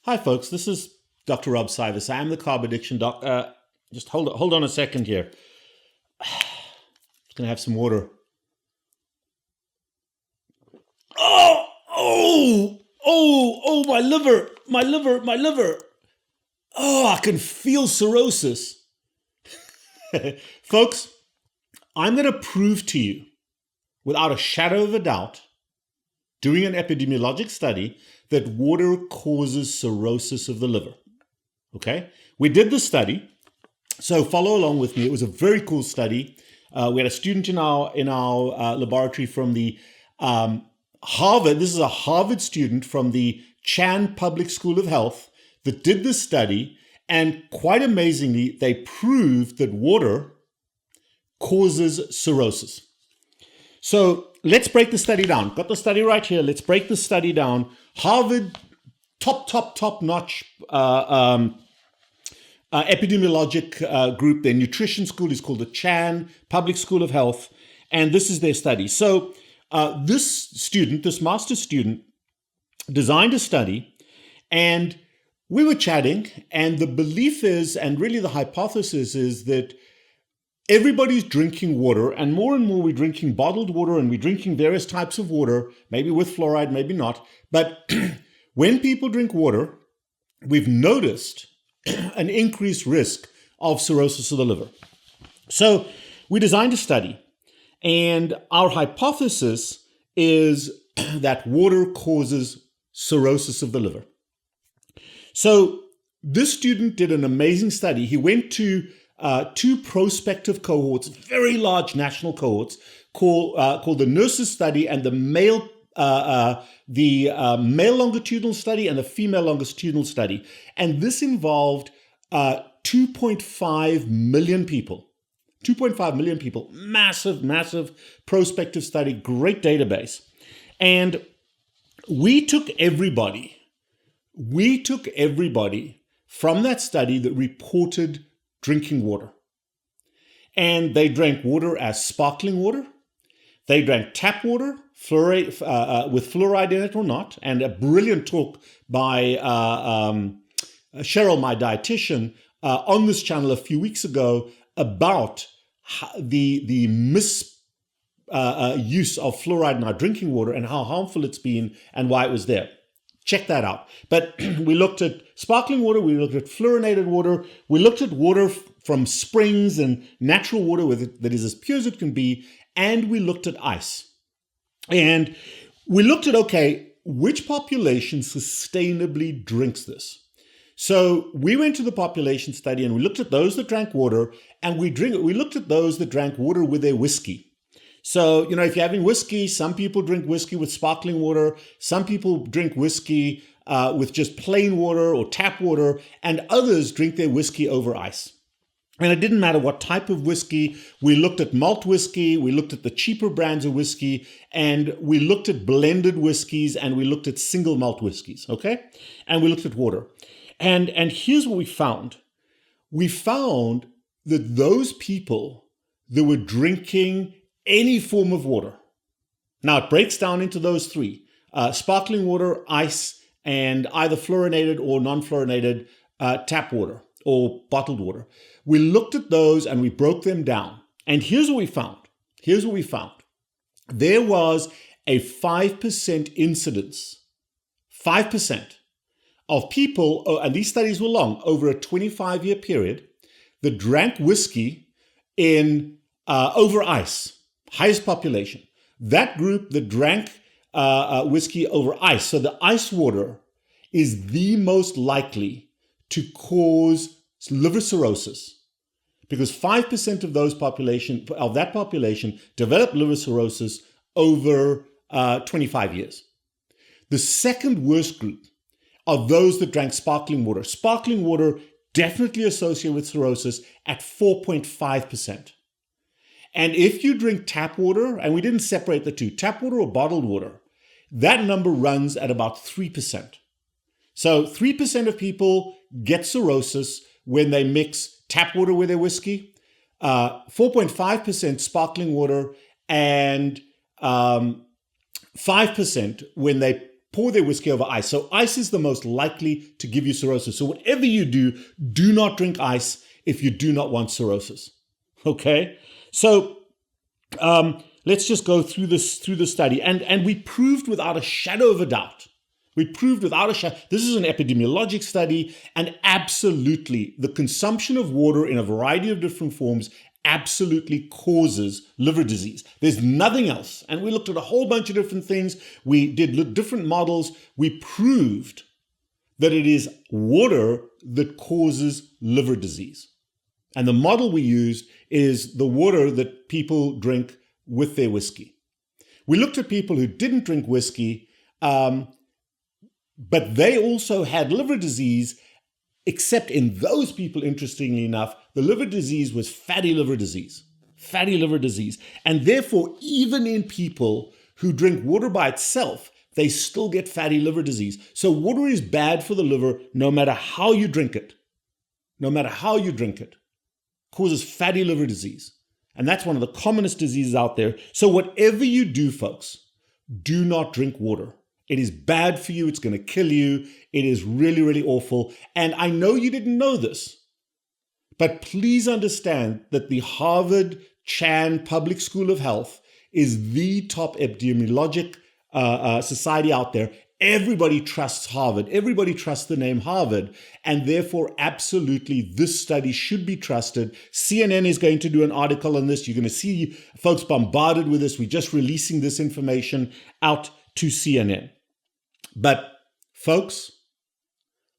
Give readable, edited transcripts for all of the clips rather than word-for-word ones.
Hi, folks. This is Dr. Cywes. I am the carb addiction doc. Just hold on a second here. Just gonna have some water. Oh! My liver! Oh, I can feel cirrhosis. Folks, I'm gonna prove to you, without a shadow of a doubt, doing an epidemiologic study, that water causes cirrhosis of the liver. Okay? We did the study, so follow along with me. It was a very cool study. We had a student in our laboratory from the Harvard. This is a Harvard student from the Chan Public School of Health that did this study, and quite amazingly, they proved that water causes cirrhosis. So let's break the study down. Got the study right here. Let's break the study down. Harvard, top-notch epidemiologic group. Their nutrition school is called the Chan Public School of Health, and this is their study. So this master's student, designed a study, and we were chatting, and the belief is, and really the hypothesis is, that everybody's drinking water, and more we're drinking bottled water, and we're drinking various types of water, maybe with fluoride, maybe not. But when people drink water, we've noticed an increased risk of cirrhosis of the liver. So we designed a study, and our hypothesis is that water causes cirrhosis of the liver. So this student did an amazing study. He went to two prospective cohorts, very large national cohorts, called the nurses study and the male longitudinal study and the female longitudinal study. And this involved 2.5 million people. 2.5 million people, massive prospective study, great database. And we took everybody from that study that reported drinking water. And they drank water as sparkling water. They drank tap water, with fluoride in it or not. And a brilliant talk by Cheryl, my dietitian, on this channel a few weeks ago about the misuse of fluoride in our drinking water and how harmful it's been and why it was there. Check that out. But we looked at sparkling water, we looked at fluorinated water, we looked at water from springs and natural water that is as pure as it can be, and we looked at ice. And we looked at, okay, which population sustainably drinks this? So we went to the population study and we looked at those that drank water, and we looked at those that drank water with their whiskey. So, if you're having whiskey, some people drink whiskey with sparkling water, some people drink whiskey with just plain water or tap water, and others drink their whiskey over ice. And it didn't matter what type of whiskey. We looked at malt whiskey, we looked at the cheaper brands of whiskey, and we looked at blended whiskeys, and we looked at single malt whiskeys, okay? And we looked at water. And here's what we found. We found that those people that were drinking any form of water. Now, it breaks down into those three: sparkling water, ice, and either fluorinated or non-fluorinated tap water or bottled water. We looked at those and we broke them down. And here's what we found. There was a 5% incidence, 5% of people, and these studies were long, over a 25-year period, that drank whiskey over ice. Highest population. That group that drank whiskey over ice. So the ice water is the most likely to cause liver cirrhosis, because 5% of that population developed liver cirrhosis over 25 years. The second worst group are those that drank sparkling water. Sparkling water definitely associated with cirrhosis at 4.5%. And if you drink tap water, and we didn't separate the two, tap water or bottled water, that number runs at about 3%. So 3% of people get cirrhosis when they mix tap water with their whiskey, 4.5% sparkling water, and 5% when they pour their whiskey over ice. So ice is the most likely to give you cirrhosis. So whatever you do, do not drink ice if you do not want cirrhosis. Okay? So let's just go through the study. And we proved without a shadow of a doubt. This is an epidemiologic study, and absolutely the consumption of water in a variety of different forms absolutely causes liver disease. There's nothing else. And we looked at a whole bunch of different things. We did different models. We proved that it is water that causes liver disease. And the model we used is the water that people drink with their whiskey. We looked at people who didn't drink whiskey, but they also had liver disease, except in those people, interestingly enough, the liver disease was fatty liver disease. And therefore, even in people who drink water by itself, they still get fatty liver disease. So water is bad for the liver no matter how you drink it. Causes fatty liver disease. And that's one of the commonest diseases out there. So whatever you do, folks, do not drink water. It is bad for you. It's going to kill you. It is really, really awful. And I know you didn't know this, but please understand that the Harvard Chan Public School of Health is the top epidemiologic society out there. Everybody trusts Harvard. Everybody trusts the name Harvard. And therefore, absolutely, this study should be trusted. CNN is going to do an article on this. You're going to see folks bombarded with this. We're just releasing this information out to CNN. But folks,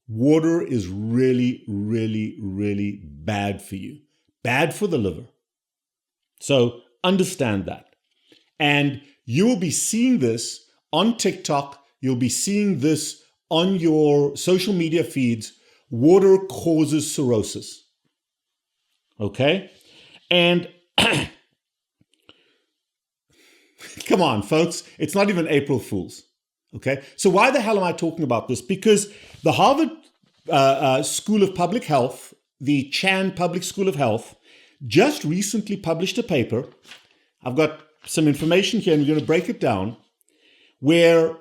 water is really, really, really bad for you. Bad for the liver. So understand that. And you will be seeing this on TikTok. You'll be seeing this on your social media feeds. Water causes cirrhosis. Okay? And come on, folks. It's not even April Fool's. Okay? So why the hell am I talking about this? Because the Harvard School of Public Health, the Chan Public School of Health, just recently published a paper. I've got some information here, and we're going to break it down, where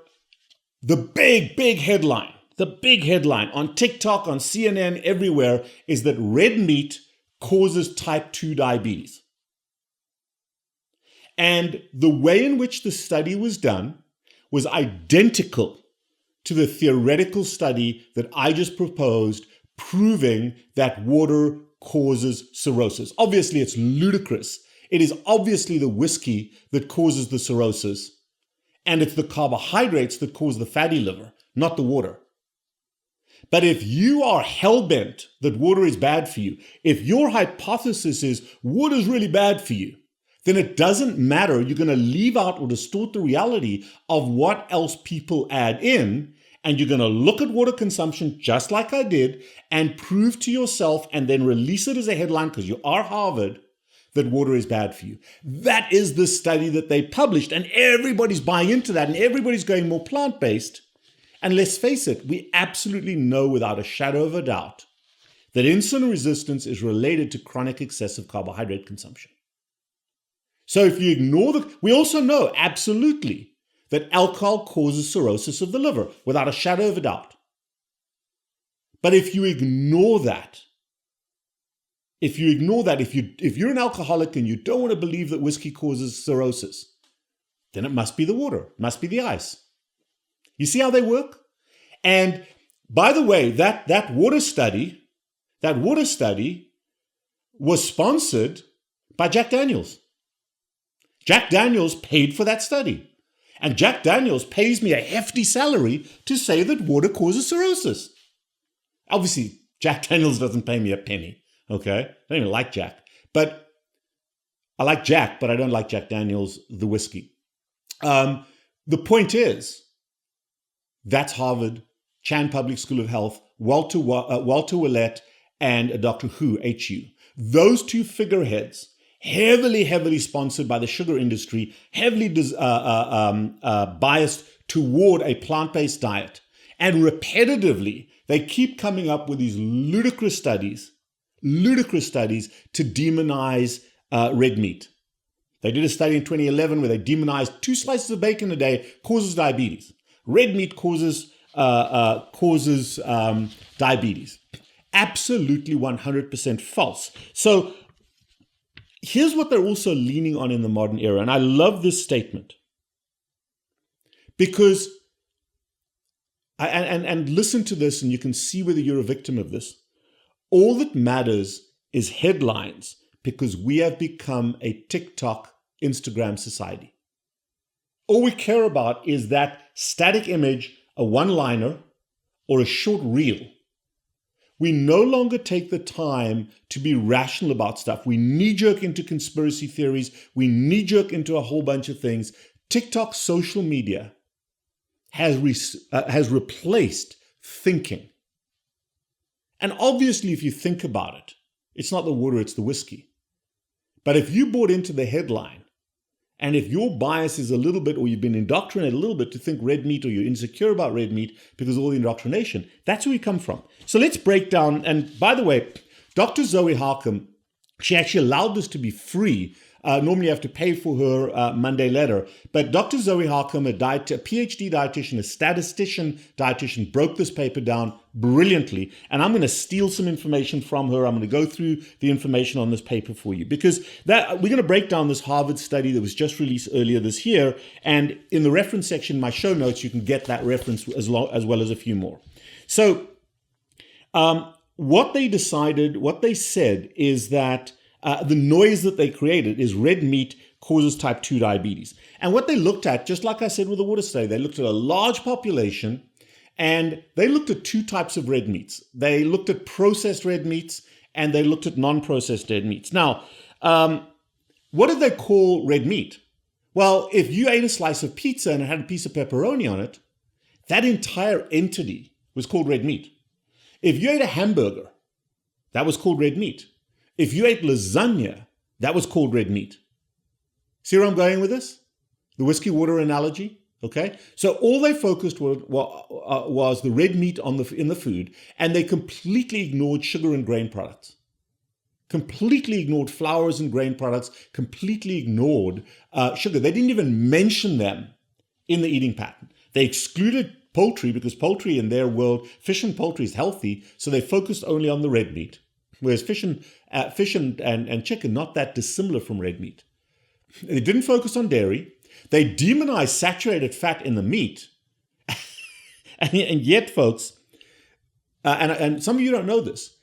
the big headline on TikTok, on CNN, everywhere, is that red meat causes type 2 diabetes. And the way in which the study was done was identical to the theoretical study that I just proposed, proving that water causes cirrhosis. Obviously, it's ludicrous. It is obviously the whiskey that causes the cirrhosis, and it's the carbohydrates that cause the fatty liver, not the water. But if you are hell-bent that water is bad for you, if your hypothesis is water is really bad for you, then it doesn't matter. You're going to leave out or distort the reality of what else people add in, and you're going to look at water consumption just like I did and prove to yourself and then release it as a headline, because you are Harvard, that water is bad for you. That is the study that they published, and everybody's buying into that, and everybody's going more plant-based. And let's face it, we absolutely know without a shadow of a doubt that insulin resistance is related to chronic excessive carbohydrate consumption. So if you ignore we also know absolutely that alcohol causes cirrhosis of the liver without a shadow of a doubt. But if you ignore that, if you're an alcoholic and you don't want to believe that whiskey causes cirrhosis, then it must be the water, it must be the ice. You see how they work? And by the way, that water study was sponsored by Jack Daniels. Jack Daniels paid for that study. And Jack Daniels pays me a hefty salary to say that water causes cirrhosis. Obviously, Jack Daniels doesn't pay me a penny, okay? I don't even like Jack. But I like Jack, but I don't like Jack Daniels, the whiskey. The point is, that's Harvard, Chan Public School of Health, Walter Willet, and Dr. Hu, Hu. Those two figureheads, heavily sponsored by the sugar industry, heavily biased toward a plant-based diet. And repetitively, they keep coming up with these ludicrous studies to demonize red meat. They did a study in 2011 where they demonized 2 slices of bacon a day causes diabetes. red meat causes diabetes. Absolutely 100% false. So here's what they're also leaning on in the modern era. And I love this statement because, and listen to this and you can see whether you're a victim of this. All that matters is headlines because we have become a TikTok, Instagram society. All we care about is that static image, a one-liner, or a short reel. We no longer take the time to be rational about stuff. We knee-jerk into conspiracy theories. We knee-jerk into a whole bunch of things. TikTok, social media, has replaced thinking. And obviously, if you think about it, it's not the water, it's the whiskey. But if you bought into the headline, and if your bias is a little bit, or you've been indoctrinated a little bit to think red meat, or you're insecure about red meat because of all the indoctrination, that's where we come from. So let's break down, and by the way, Dr. Zoe Harcomb, she actually allowed this to be free. Normally you have to pay for her Monday letter. But Dr. Zoe Harcomb, a Ph.D. dietitian, a statistician dietitian, broke this paper down brilliantly. And I'm going to steal some information from her. I'm going to go through the information on this paper for you because we're going to break down this Harvard study that was just released earlier this year. And in the reference section, my show notes, you can get that reference as well as a few more. So what they said is that the noise that they created is red meat causes type 2 diabetes. And what they looked at, just like I said with the water study, they looked at a large population and they looked at two types of red meats. They looked at processed red meats and they looked at non-processed red meats. Now, what did they call red meat? Well, if you ate a slice of pizza and it had a piece of pepperoni on it, that entire entity was called red meat. If you ate a hamburger, that was called red meat. If you ate lasagna, that was called red meat. See where I'm going with this? The whiskey water analogy, okay? So all they focused was the red meat in the food, and they completely ignored sugar and grain products. Completely ignored flours and grain products, completely ignored sugar. They didn't even mention them in the eating pattern. They excluded poultry because poultry in their world, fish and poultry is healthy, so they focused only on the red meat. Whereas fish and chicken, not that dissimilar from red meat. They didn't focus on dairy. They demonized saturated fat in the meat. and yet, folks, and some of you don't know this,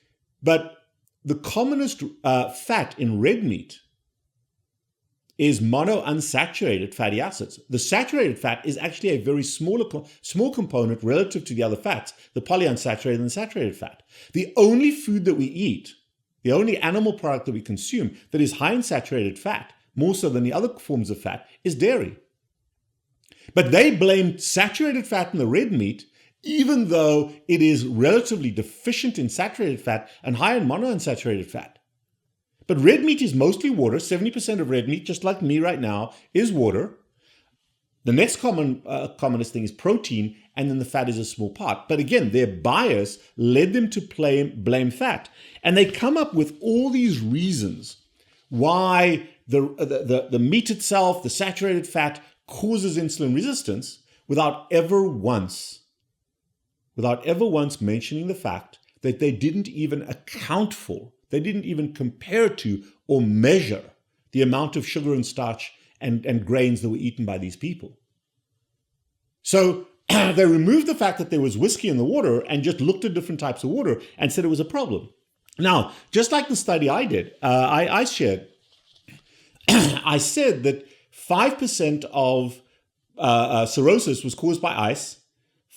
but the commonest fat in red meat is monounsaturated fatty acids. The saturated fat is actually a very small component relative to the other fats, the polyunsaturated and saturated fat. The only food that we eat, the only animal product that we consume that is high in saturated fat, more so than the other forms of fat, is dairy. But they blamed saturated fat in the red meat, even though it is relatively deficient in saturated fat and high in monounsaturated fat. But red meat is mostly water. 70% of red meat, just like me right now, is water. The next commonest thing is protein, and then the fat is a small part. But again, their bias led them to blame fat. And they come up with all these reasons why the meat itself, the saturated fat, causes insulin resistance without ever once mentioning the fact that they didn't even account for, they didn't even compare to or measure the amount of sugar and starch and grains that were eaten by these people. So they removed the fact that there was whiskey in the water and just looked at different types of water and said it was a problem. Now, just like the study I did, I shared, I said that 5% of cirrhosis was caused by ice,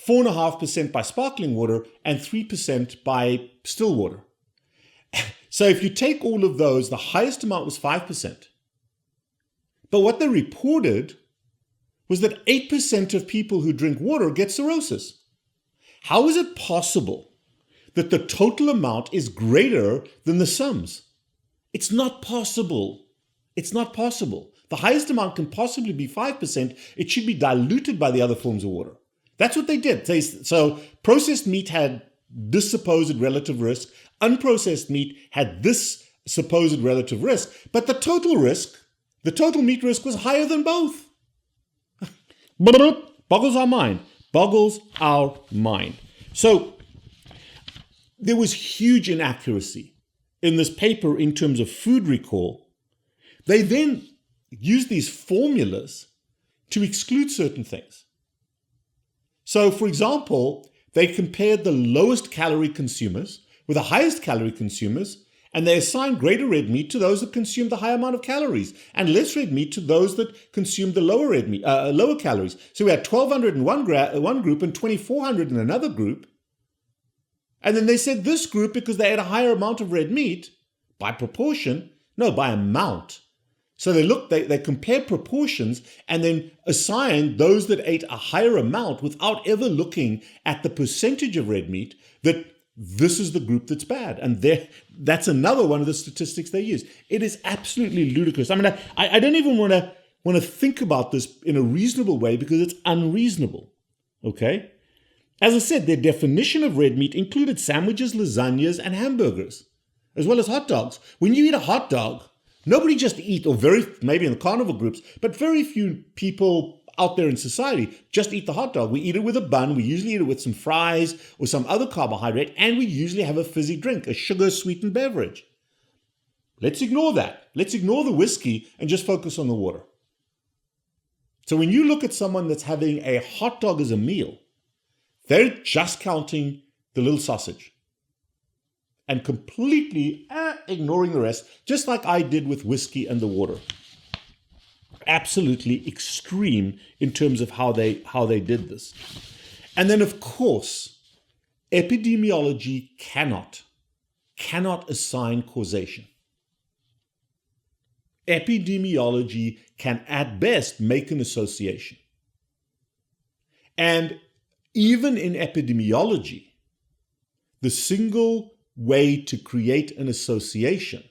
4.5% by sparkling water, and 3% by still water. So if you take all of those, the highest amount was 5%. But what they reported was that 8% of people who drink water get cirrhosis. How is it possible that the total amount is greater than the sums? It's not possible. It's not possible. The highest amount can possibly be 5%. It should be diluted by the other forms of water. That's what they did. So processed meat had this supposed relative risk. Unprocessed meat had this supposed relative risk. But the total meat risk was higher than both. Boggles our mind. Boggles our mind. So there was huge inaccuracy in this paper in terms of food recall. They then used these formulas to exclude certain things. So, for example, they compared the lowest calorie consumers with the highest calorie consumers, and they assigned greater red meat to those that consumed the high amount of calories and less red meat to those that consumed the lower red meat, lower calories. So we had 1,200 in one group and 2,400 in another group. And then they said this group, because they had a higher amount of red meat, by proportion, no, by amount. So they compared proportions and then assigned those that ate a higher amount without ever looking at the percentage of red meat, that this is the group that's bad. And that's another one of the statistics they use. It is absolutely ludicrous. I mean, I don't even want to think about this in a reasonable way because it's unreasonable. Okay? As I said, their definition of red meat included sandwiches, lasagnas, and hamburgers, as well as hot dogs. When you eat a hot dog, nobody just eat, or maybe in the carnivore groups, but very few people out there in society just eat the hot dog. We eat it with a bun. We usually eat it with some fries or some other carbohydrate, and we usually have a fizzy drink, a sugar-sweetened beverage. Let's ignore that. Let's ignore the whiskey and just focus on the water. So when you look at someone that's having a hot dog as a meal, they're just counting the little sausage and completely ignoring the rest, just like I did with whiskey and the water. Absolutely extreme in terms of how they did this. And then, of course, epidemiology cannot assign causation. Epidemiology can at best make an association. And even in epidemiology, the single way to create an association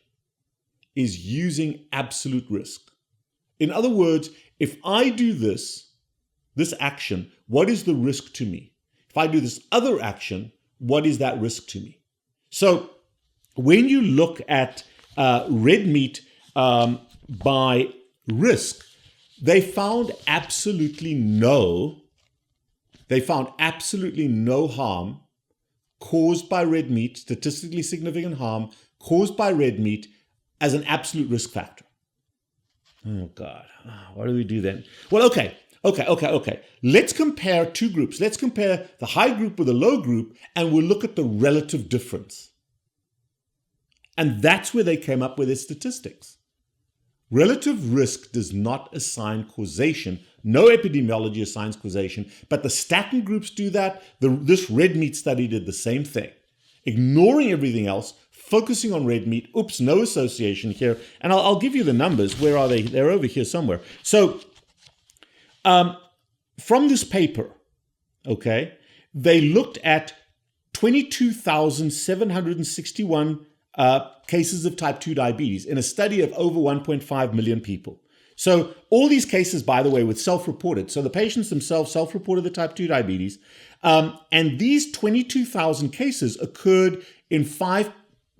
is using absolute risk. In other words, if I do this action, what is the risk to me? If I do this other action, what is that risk to me? So when you look at red meat by risk, they found absolutely no harm caused by red meat, statistically significant harm caused by red meat as an absolute risk factor. Oh, God. What do we do then? Well, okay. Let's compare two groups. Let's compare the high group with the low group, and we'll look at the relative difference. And that's where they came up with their statistics. Relative risk does not assign causation. No epidemiology assigns causation, but the statin groups do that. This red meat study did the same thing. Ignoring everything else, focusing on red meat. Oops, no association here. And I'll give you the numbers. Where are they? They're over here somewhere. So from this paper, okay, they looked at 22,761 cases of type 2 diabetes in a study of over 1.5 million people. So all these cases, by the way, were self-reported. So the patients themselves self-reported the type 2 diabetes. And these 22,000 cases occurred in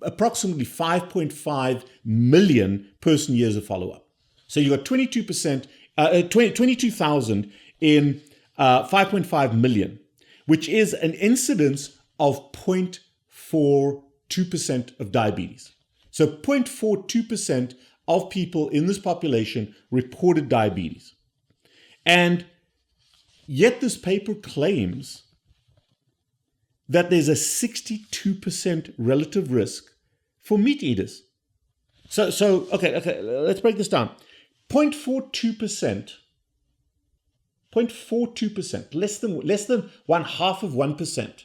approximately 5.5 million person years of follow-up. So you got 22,000 in 5.5 million, which is an incidence of 0.42% of diabetes. So 0.42% of people in this population reported diabetes. And yet this paper claims that there's a 62% relative risk for meat eaters. So okay, let's break this down. 0.42%, less than 0.5%,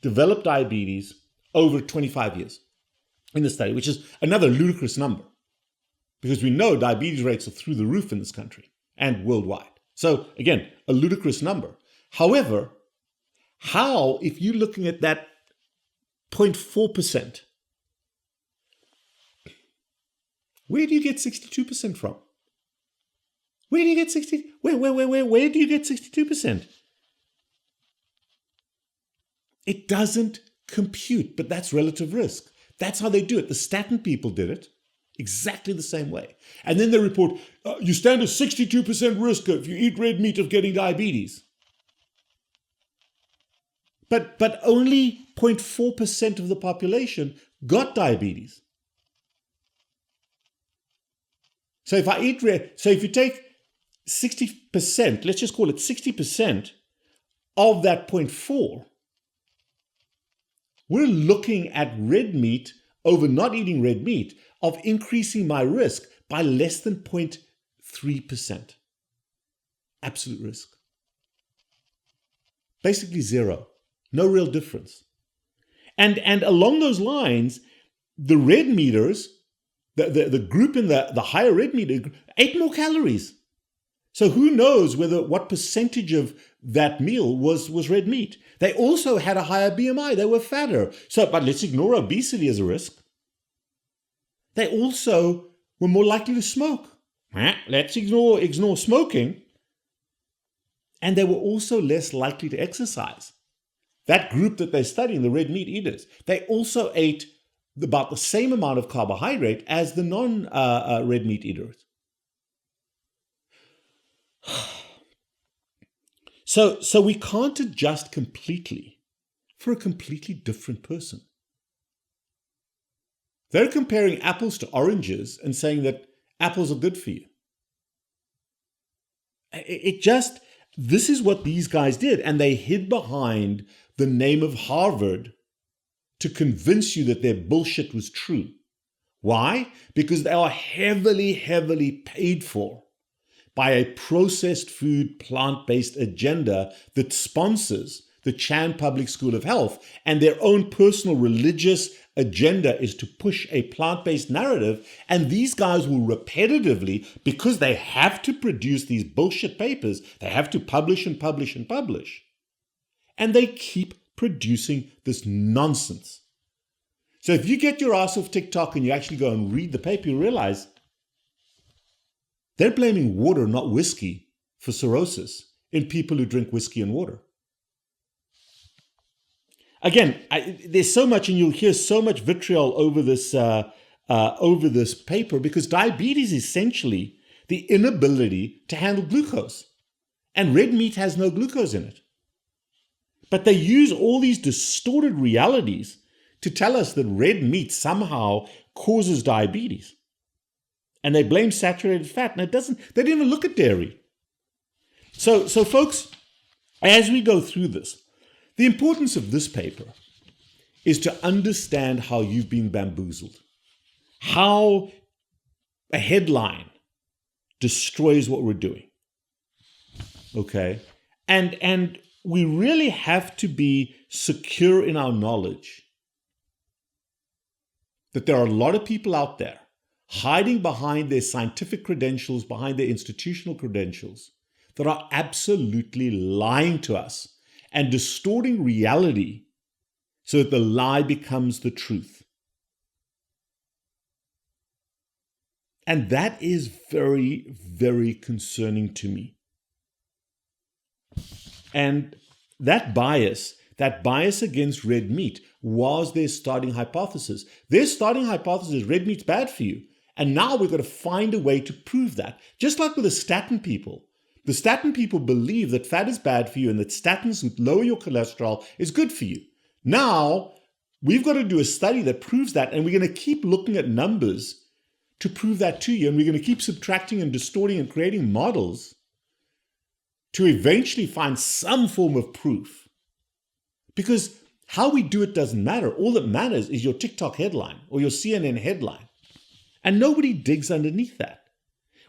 developed diabetes over 25 years in the study, which is another ludicrous number, because we know diabetes rates are through the roof in this country and worldwide. So again, a ludicrous number. However, how, if you're looking at that 0.4%, where do you get 62% from? Where do you get 62%? It doesn't compute, but that's relative risk. That's how they do it. The statin people did it exactly the same way. And then they report, you stand a 62% risk if you eat red meat of getting diabetes. But only 0.4% of the population got diabetes. So if you take 60%, let's just call it 60% of that 0.4, we're looking at red meat over not eating red meat of increasing my risk by less than 0.3%. Absolute risk. Basically zero. No real difference. And along those lines, the red meaters, the group in the higher red meter ate more calories. So who knows what percentage of that meal was red meat. They also had a higher BMI. They were fatter. But let's ignore obesity as a risk. They also were more likely to smoke. Let's ignore smoking. And they were also less likely to exercise. That group that they're studying, the red meat eaters, they also ate about the same amount of carbohydrate as the non-red meat eaters. So we can't adjust completely for a completely different person. They're comparing apples to oranges and saying that apples are good for you. This is what these guys did, and they hid behind the name of Harvard to convince you that their bullshit was true. Why? Because they are heavily, heavily paid for by a processed food, plant-based agenda that sponsors the Chan Public School of Health, and their own personal religious agenda is to push a plant-based narrative. And these guys will repetitively, because they have to produce these bullshit papers, they have to publish and publish and publish. And they keep producing this nonsense. So if you get your ass off TikTok and you actually go and read the paper, you realize they're blaming water, not whiskey, for cirrhosis in people who drink whiskey and water. Again, there's so much, and you'll hear so much vitriol over this paper, because diabetes is essentially the inability to handle glucose. And red meat has no glucose in it. But they use all these distorted realities to tell us that red meat somehow causes diabetes. And they blame saturated fat, and they didn't even look at dairy. So folks, as we go through this, the importance of this paper is to understand how you've been bamboozled, how a headline destroys what we're doing. Okay? And we really have to be secure in our knowledge that there are a lot of people out there hiding behind their scientific credentials, behind their institutional credentials, that are absolutely lying to us and distorting reality so that the lie becomes the truth. And that is very, very concerning to me. And that bias against red meat was their starting hypothesis. Their starting hypothesis is red meat's bad for you. And now we've got to find a way to prove that. Just like with the statin people. The statin people believe that fat is bad for you and that statins would lower your cholesterol is good for you. Now, we've got to do a study that proves that, and we're going to keep looking at numbers to prove that to you, and we're going to keep subtracting and distorting and creating models to eventually find some form of proof. Because how we do it doesn't matter. All that matters is your TikTok headline or your CNN headline. And nobody digs underneath that.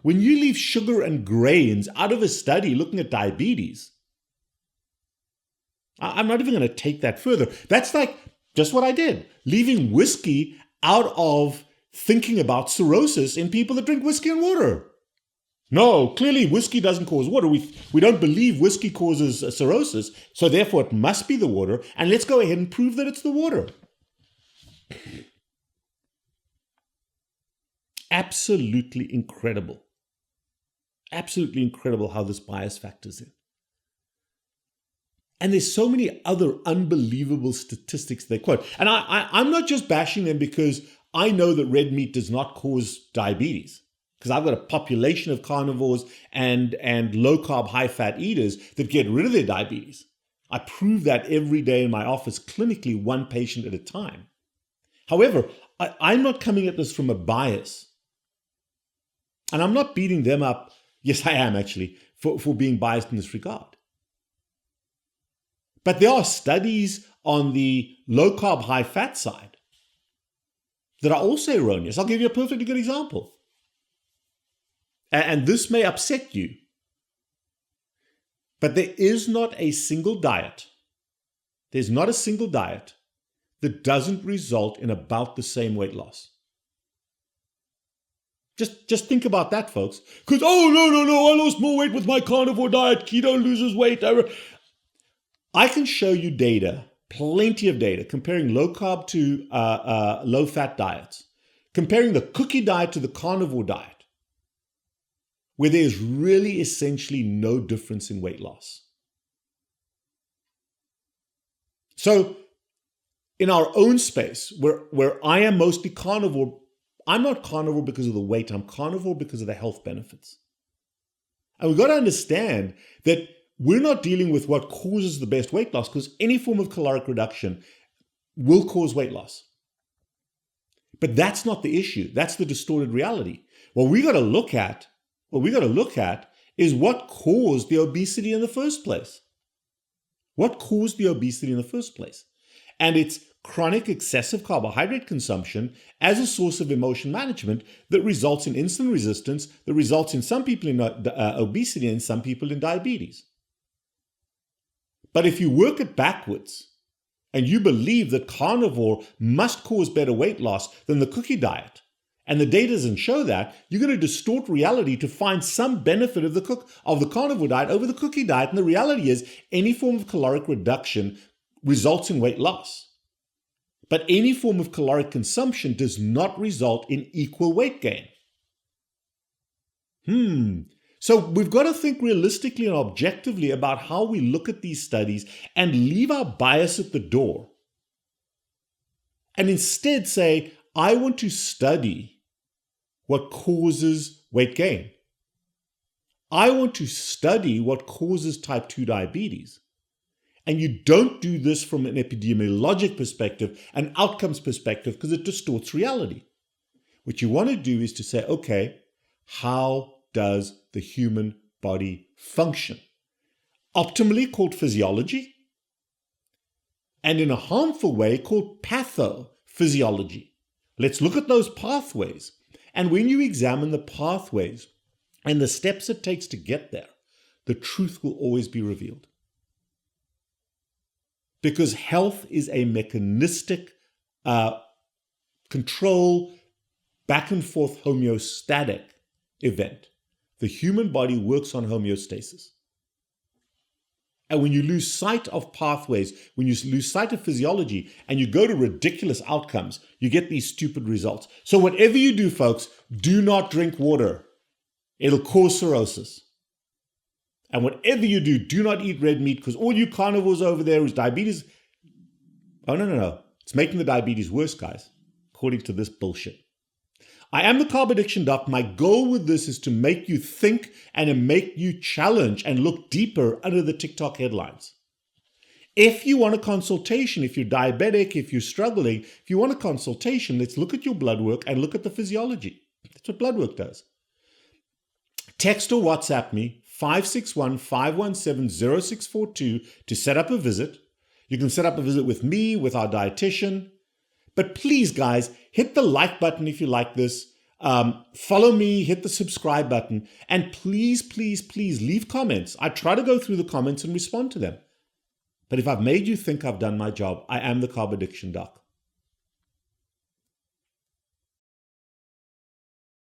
When you leave sugar and grains out of a study looking at diabetes, I'm not even going to take that further. That's like just what I did, leaving whiskey out of thinking about cirrhosis in people that drink whiskey and water. No, clearly whiskey doesn't cause water. We don't believe whiskey causes cirrhosis, so therefore it must be the water, and let's go ahead and prove that it's the water. Absolutely incredible. Absolutely incredible how this bias factors in. And there's so many other unbelievable statistics they quote. And I'm not just bashing them because I know that red meat does not cause diabetes, because I've got a population of carnivores and low-carb, high-fat eaters that get rid of their diabetes. I prove that every day in my office, clinically, one patient at a time. However, I'm not coming at this from a bias. And I'm not beating them up, yes, I am actually, for being biased in this regard. But there are studies on the low-carb, high-fat side that are also erroneous. I'll give you a perfectly good example. And this may upset you. But there is not a single diet. There's not a single diet that doesn't result in about the same weight loss. Just think about that, folks. Because, no, I lost more weight with my carnivore diet. Keto loses weight. I can show you data, plenty of data, comparing low-carb to low-fat diets, comparing the cookie diet to the carnivore diet, where there's really essentially no difference in weight loss. So in our own space, where I am mostly carnivore, I'm not carnivore because of the weight, I'm carnivore because of the health benefits. And we've got to understand that we're not dealing with what causes the best weight loss, because any form of caloric reduction will cause weight loss. But that's not the issue. That's the distorted reality. What we got to look at is what caused the obesity in the first place. What caused the obesity in the first place? And it's chronic excessive carbohydrate consumption as a source of emotion management that results in insulin resistance, that results in some people in obesity and some people in diabetes. But if you work it backwards and you believe that carnivore must cause better weight loss than the cookie diet, and the data doesn't show that, you're going to distort reality to find some benefit of the carnivore diet over the cookie diet. And the reality is any form of caloric reduction results in weight loss. But any form of caloric consumption does not result in equal weight gain. So we've got to think realistically and objectively about how we look at these studies and leave our bias at the door. And instead say, I want to study what causes weight gain. I want to study what causes type 2 diabetes. And you don't do this from an epidemiologic perspective, an outcomes perspective, because it distorts reality. What you want to do is to say, okay, how does the human body function? Optimally called physiology, and in a harmful way called pathophysiology. Let's look at those pathways. And when you examine the pathways and the steps it takes to get there, the truth will always be revealed. Because health is a mechanistic control, back and forth homeostatic event. The human body works on homeostasis. And when you lose sight of pathways, when you lose sight of physiology, and you go to ridiculous outcomes, you get these stupid results. So whatever you do, folks, do not drink water. It'll cause cirrhosis. And whatever you do, do not eat red meat, because all you carnivores over there is diabetes. Oh, no. It's making the diabetes worse, guys, according to this bullshit. I am the Carb Addiction Doc. My goal with this is to make you think and to make you challenge and look deeper under the TikTok headlines. If you want a consultation, if you're diabetic, if you're struggling, if you want a consultation, let's look at your blood work and look at the physiology. That's what blood work does. Text or WhatsApp me 561-517-0642 to set up a visit. You can set up a visit with me, with our dietitian. But please, guys, hit the like button if you like this. Follow me, hit the subscribe button. And please, please, please leave comments. I try to go through the comments and respond to them. But if I've made you think I've done my job, I am the Carb Addiction Doc.